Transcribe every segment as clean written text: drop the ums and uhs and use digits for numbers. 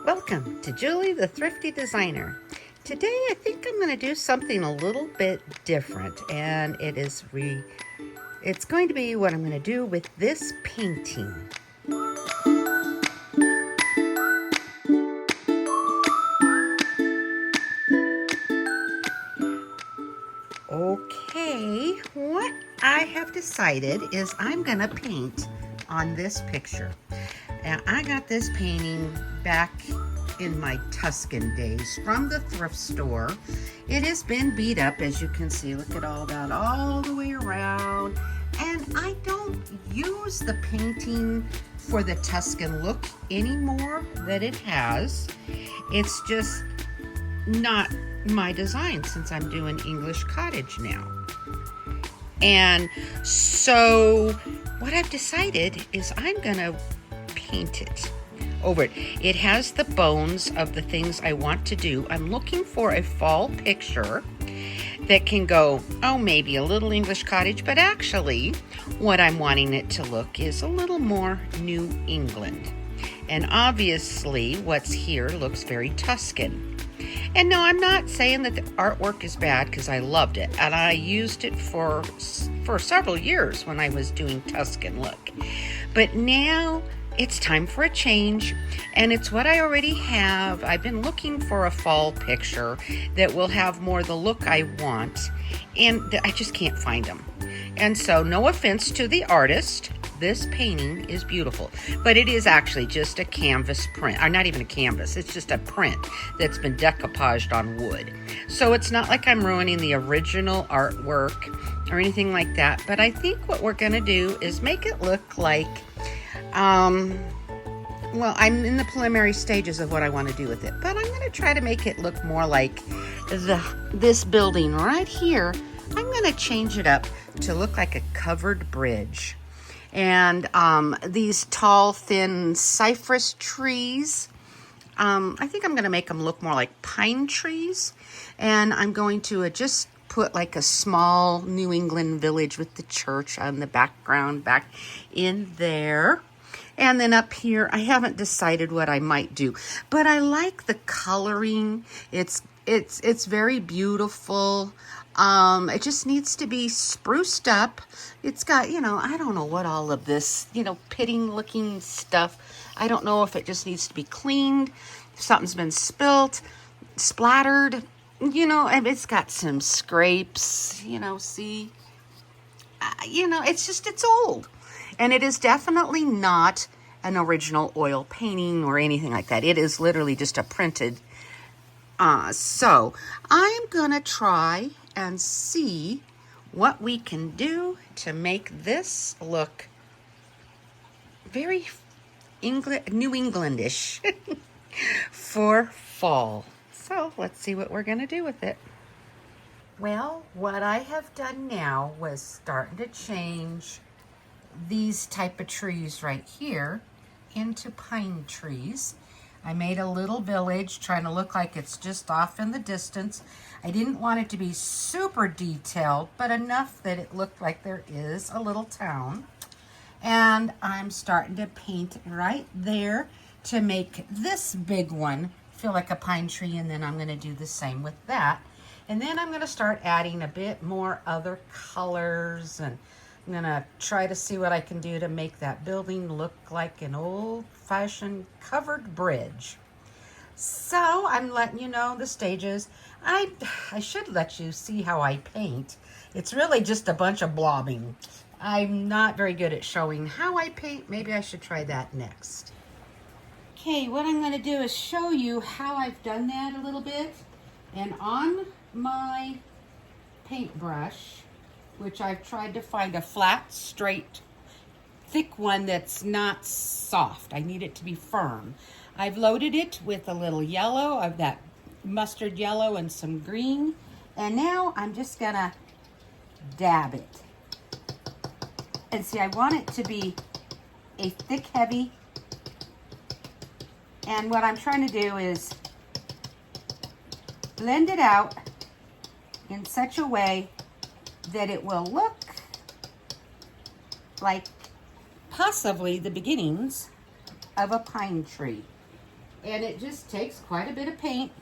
Welcome to Julie the Thrifty Designer. Today I think I'm going to do something a little bit different, and it's going to be what I'm going to do with this painting. Okay, what I have decided is I'm going to paint on this picture. And I got this painting back in my Tuscan days from the thrift store. It has been beat up, as you can see. Look at all that all the way around. And I don't use the painting for the Tuscan look anymore that it has. It's just not my design since I'm doing English cottage now. And so what I've decided is I'm gonna paint it over it. It has the bones of the things I want to do. I'm looking for a fall picture that can go, maybe a little English cottage, but actually what I'm wanting it to look is a little more New England. And obviously what's here looks very Tuscan. And no, I'm not saying that the artwork is bad, because I loved it. And I used it for several years when I was doing Tuscan look. But now it's time for a change, and it's what I already have. I've been looking for a fall picture that will have more the look I want, and I just can't find them. And so, no offense to the artist, this painting is beautiful, but it is actually just a canvas print, or not even a canvas, it's just a print that's been decoupaged on wood. So it's not like I'm ruining the original artwork or anything like that, but I think what we're gonna do is make it look like, well, I'm in the preliminary stages of what I want to do with it, but I'm going to try to make it look more like this building right here. I'm going to change it up to look like a covered bridge. And these tall, thin cypress trees, I think I'm going to make them look more like pine trees. And I'm going to just put like a small New England village with the church on the background back in there. And then up here, I haven't decided what I might do, but I like the coloring. It's very beautiful. It just needs to be spruced up. It's got, I don't know what all of this, pitting looking stuff. I don't know if it just needs to be cleaned, if something's been spilt, splattered, it's got some scrapes, see, it's old. And it is definitely not an original oil painting or anything like that. It is literally just a printed. So I'm going to try and see what we can do to make this look very New Englandish for fall. So let's see what we're going to do with it. Well, what I have done now was starting to change these type of trees right here into pine trees. I made a little village trying to look like it's just off in the distance. I didn't want it to be super detailed, but enough that it looked like there is a little town. And I'm starting to paint right there to make this big one feel like a pine tree, and then I'm going to do the same with that. And then I'm going to start adding a bit more other colors, and I'm going to try to see what I can do to make that building look like an old-fashioned covered bridge. So I'm letting you know the stages. I should let you see how I paint. It's really just a bunch of blobbing. I'm not very good at showing how I paint. Maybe I should try that next. Okay, what I'm going to do is show you how I've done that a little bit. And on my paintbrush, which I've tried to find a flat, straight, thick one that's not soft. I need it to be firm. I've loaded it with a little yellow, of that mustard yellow, and some green. And now I'm just gonna dab it. And see, I want it to be a thick, heavy. And what I'm trying to do is blend it out in such a way that it will look like possibly the beginnings of a pine tree. And it just takes quite a bit of paint,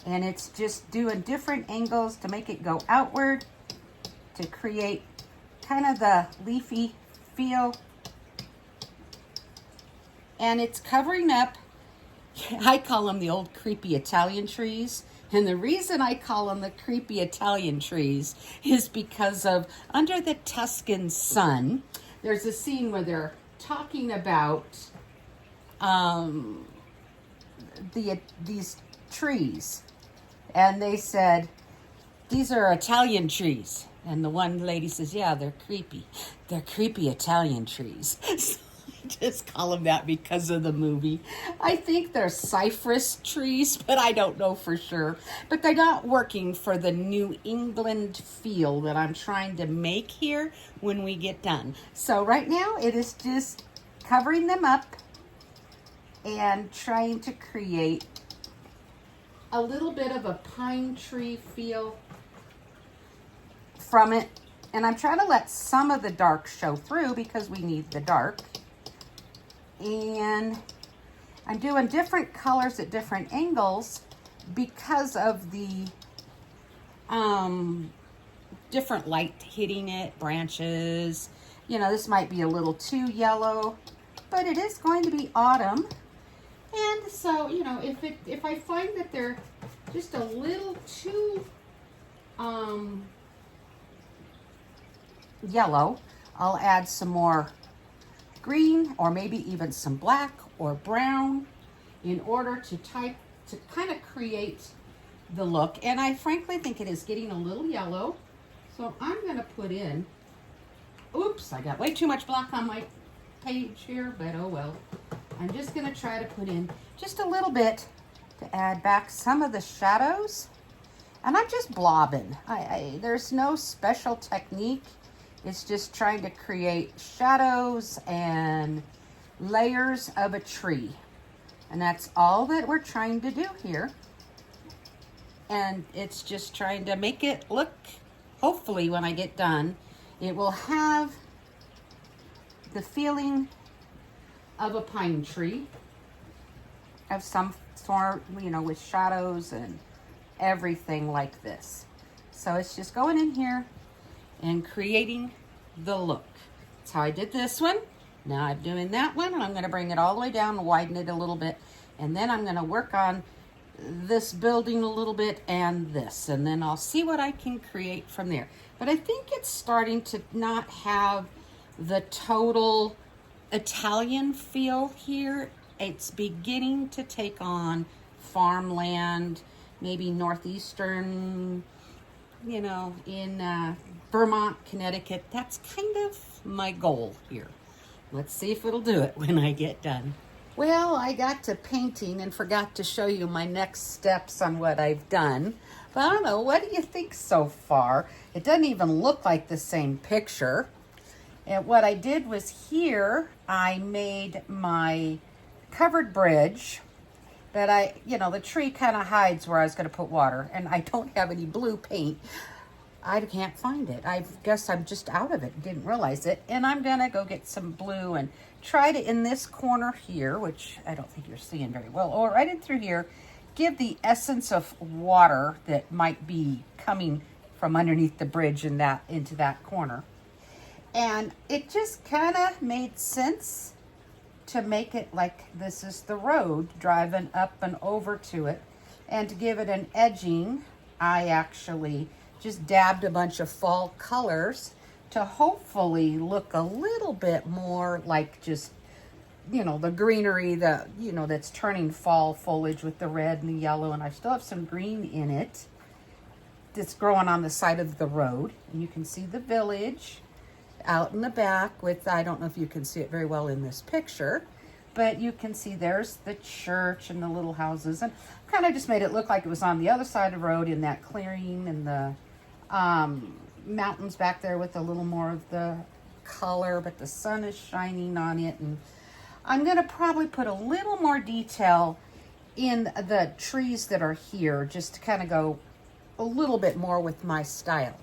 and it's just doing different angles to make it go outward to create kind of the leafy feel. And it's covering up, I call them the old creepy Italian trees. And the reason I call them the creepy Italian trees is because of under the Tuscan sun, there's a scene where they're talking about these trees. And they said, these are Italian trees. And the one lady says, yeah, they're creepy. They're creepy Italian trees. So I just call them that because of the movie. I think they're cypress trees, but I don't know for sure. But they're not working for the New England feel that I'm trying to make here when we get done. So right now it is just covering them up and trying to create a little bit of a pine tree feel from it. And I'm trying to let some of the dark show through because we need the dark. And I'm doing different colors at different angles because of the different light hitting it, branches. You know, this might be a little too yellow, but it is going to be autumn. And so, you know, if I find that they're just a little too yellow, I'll add some more green or maybe even some black or brown in order to kind of create the look. And I frankly think it is getting a little yellow. So I'm going to put in, oops, I got way too much black on my page here, but oh well. I'm just going to try to put in just a little bit to add back some of the shadows. And I'm just blobbing. There's no special technique. It's just trying to create shadows and layers of a tree. And that's all that we're trying to do here. And it's just trying to make it look, hopefully when I get done, it will have the feeling of a pine tree of some sort, you know, with shadows and everything like this. So it's just going in here and creating the look. That's how I did this one. Now I'm doing that one, and I'm going to bring it all the way down and widen it a little bit. And then I'm going to work on this building a little bit and this. And then I'll see what I can create from there. But I think it's starting to not have the total Italian feel here. It's beginning to take on farmland, maybe northeastern, you know, in Vermont, Connecticut. That's kind of my goal here. Let's see if it'll do it when I get done. Well, I got to painting and forgot to show you my next steps on what I've done. But I don't know, what do you think so far? It doesn't even look like the same picture. And what I did was here, I made my covered bridge, but you know, the tree kind of hides where I was going to put water, and I don't have any blue paint. I can't find it. I guess I'm just out of it, didn't realize it. And I'm going to go get some blue and try to, in this corner here, which I don't think you're seeing very well, or right in through here, give the essence of water that might be coming from underneath the bridge in into that corner. And it just kind of made sense to make it like this is the road driving up and over to it. And to give it an edging, I actually just dabbed a bunch of fall colors to hopefully look a little bit more like just, you know, the greenery, you know, that's turning fall foliage with the red and the yellow. And I still have some green in it that's growing on the side of the road. And you can see the village out in the back with, I don't know if you can see it very well in this picture, but you can see there's the church and the little houses, and kind of just made it look like it was on the other side of the road in that clearing, and the mountains back there with a little more of the color, but the sun is shining on it. And I'm going to probably put a little more detail in the trees that are here, just to kind of go a little bit more with my style.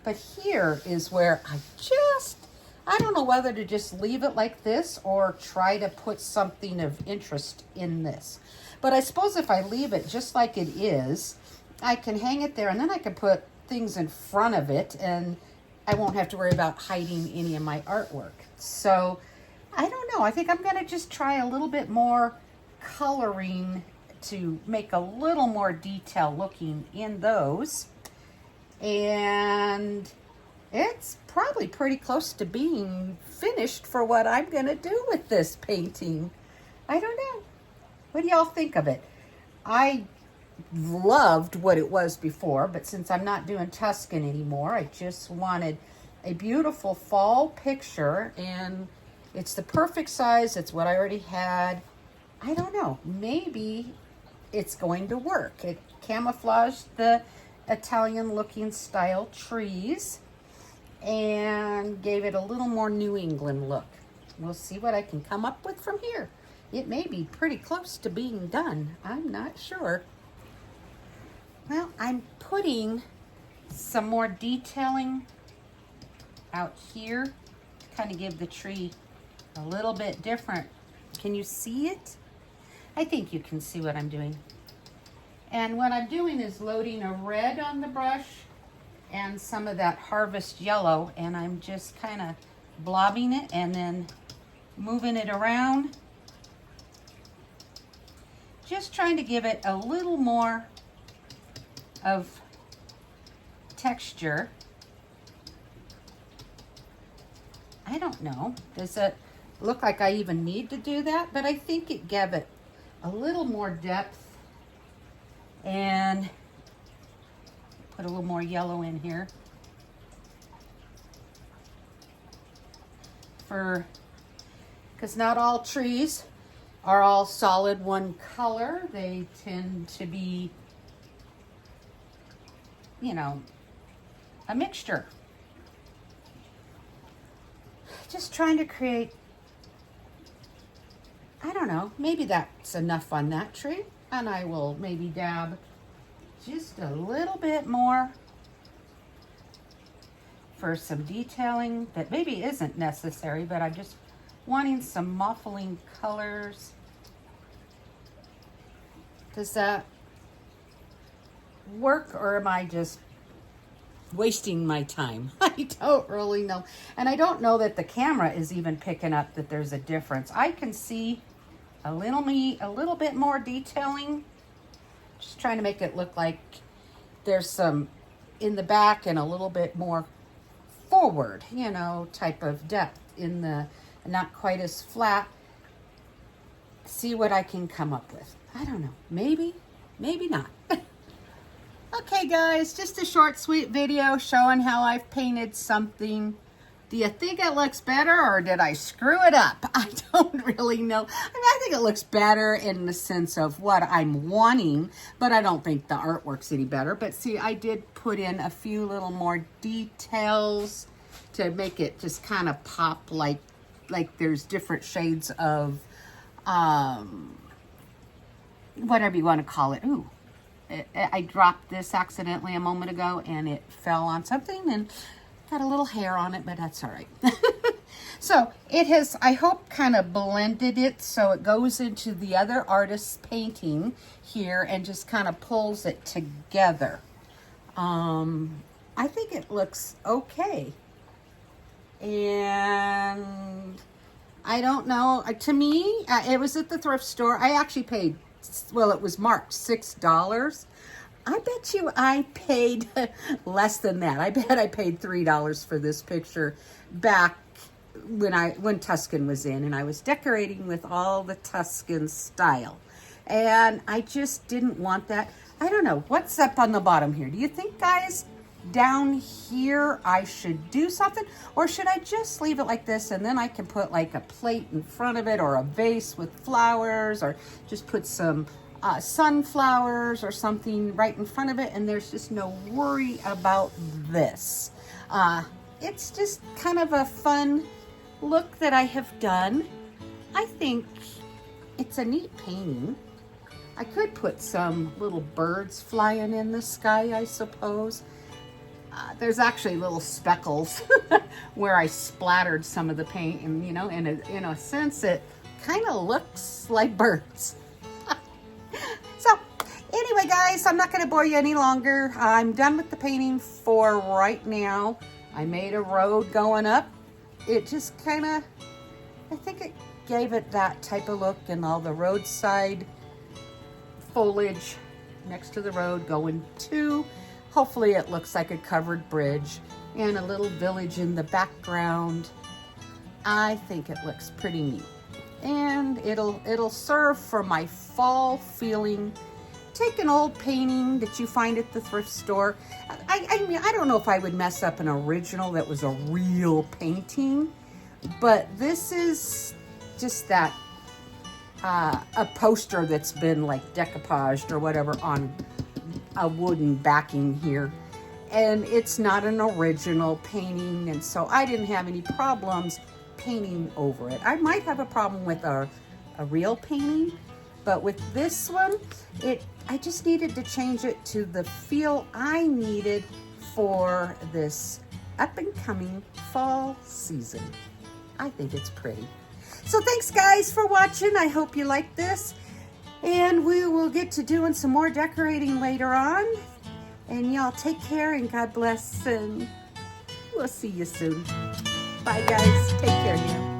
But here is where I I don't know whether to just leave it like this or try to put something of interest in this. But I suppose if I leave it just like it is, I can hang it there and then I can put things in front of it and I won't have to worry about hiding any of my artwork. So I don't know. I think I'm going to just try a little bit more coloring to make a little more detail looking in those. And it's probably pretty close to being finished for what I'm going to do with this painting. I don't know. What do y'all think of it? I loved what it was before, but since I'm not doing Tuscan anymore, I just wanted a beautiful fall picture, and it's the perfect size. It's what I already had. I don't know. Maybe it's going to work. It camouflaged the Italian-looking style trees and gave it a little more New England look. We'll see what I can come up with from here. It may be pretty close to being done. I'm not sure. Well, I'm putting some more detailing out here to kind of give the tree a little bit different. Can you see it? I think you can see what I'm doing. And what I'm doing is loading a red on the brush and some of that harvest yellow, and I'm just kind of blobbing it and then moving it around. Just trying to give it a little more of texture. I don't know. Does it look like I even need to do that? But I think it gave it a little more depth. And put a little more yellow in here. Because not all trees are all solid one color. They tend to be, you know, a mixture. Just trying to create, I don't know, maybe that's enough on that tree. And I will maybe dab just a little bit more for some detailing that maybe isn't necessary, but I'm just wanting some muffling colors. Does that work, or am I just wasting my time? I don't really know. And I don't know that the camera is even picking up that there's a difference. I can see a little bit more detailing. Just trying to make it look like there's some in the back and a little bit more forward, you know, type of depth in the, not quite as flat. See what I can come up with. I don't know. Maybe not. Okay, guys, just a short, sweet video showing how I've painted something. Do you think it looks better, or did I screw it up? I don't really know. I mean, I think it looks better in the sense of what I'm wanting, but I don't think the artwork's any better. But see, I did put in a few little more details to make it just kind of pop like there's different shades of, whatever you want to call it. Ooh, I dropped this accidentally a moment ago, and it fell on something, and got a little hair on it, but that's all right. So it has, I hope, kind of blended it so it goes into the other artist's painting here and just kind of pulls it together. I think it looks okay. And I don't know, to me, it was at the thrift store. I actually paid, well, it was marked $6. I bet you I paid less than that. I bet I paid $3 for this picture back when Tuscan was in, and I was decorating with all the Tuscan style. And I just didn't want that. I don't know, what's up on the bottom here? Do you think, guys, down here I should do something? Or should I just leave it like this, and then I can put like a plate in front of it, or a vase with flowers, or just put some sunflowers or something right in front of it, and there's just no worry about this. It's just kind of a fun look that I have done. I think it's a neat painting. I could put some little birds flying in the sky, I suppose. There's actually little speckles where I splattered some of the paint, and you know, in a sense, it kind of looks like birds. So anyway, guys, I'm not going to bore you any longer. I'm done with the painting for right now. I made a road going up. It just kind of, I think it gave it that type of look, and all the roadside foliage next to the road going to. Hopefully it looks like a covered bridge and a little village in the background. I think it looks pretty neat. And it'll serve for my fall feeling. Take an old painting that you find at the thrift store. I mean, I don't know if I would mess up an original that was a real painting, but this is just that a poster that's been like decoupaged or whatever on a wooden backing here, and it's not an original painting, and so I didn't have any problems painting over it. I might have a problem with a real painting, but with this one, I just needed to change it to the feel I needed for this up and coming fall season. I think it's pretty. So thanks guys for watching. I hope you like this. And we will get to doing some more decorating later on. And y'all take care and God bless. And we'll see you soon. Bye guys. Take care now.